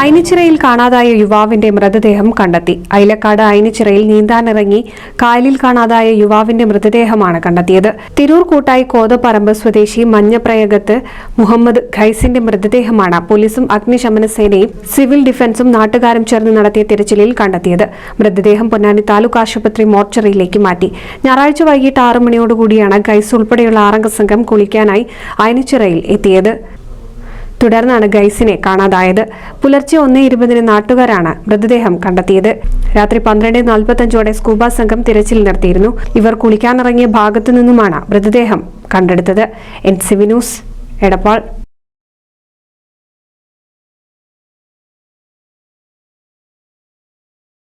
അയിനിച്ചിറയിൽ കാണാതായ യുവാവിന്റെ മൃതദേഹം കണ്ടെത്തി. അയിലക്കാട് അയിനിച്ചിറയിൽ നീന്താനിറങ്ങി കായലിൽ കാണാതായ യുവാവിന്റെ മൃതദേഹമാണ് കണ്ടെത്തിയത്. തിരൂർ കൂട്ടായി കോതപ്പറമ്പ് സ്വദേശി മഞ്ഞപ്രയകത്ത് മുഹമ്മദ് ഖൈസിന്റെ മൃതദേഹമാണ് പോലീസും അഗ്നിശമന സേനയും സിവിൽ ഡിഫൻസും നാട്ടുകാരും ചേർന്ന് നടത്തിയ തിരച്ചിലിൽ കണ്ടെത്തിയത്. മൃതദേഹം പൊന്നാനി താലൂക്ക് ആശുപത്രി മോർച്ചറിയിലേക്ക് മാറ്റി. ഞായറാഴ്ച വൈകിട്ട് 6 മണിയോടുകൂടിയാണ് ഖൈസ് ഉൾപ്പെടെയുള്ള 6 അംഗ സംഘം കുളിക്കാനായി അയിനിച്ചിറയിൽ എത്തിയത്. തുടർന്നാണ് ഖൈസിനെ കാണാതായത്. പുലർച്ചെ 1:20 നാട്ടുകാരാണ് മൃതദേഹം കണ്ടെത്തിയത്. രാത്രി 12:45 സ്കൂബ സംഘം തിരച്ചിൽ നടത്തിയിരുന്നു. ഇവർ കുളിക്കാനിറങ്ങിയ ഭാഗത്തു നിന്നുമാണ് മൃതദേഹം കണ്ടെടുത്തത്. NCV news, Edappal.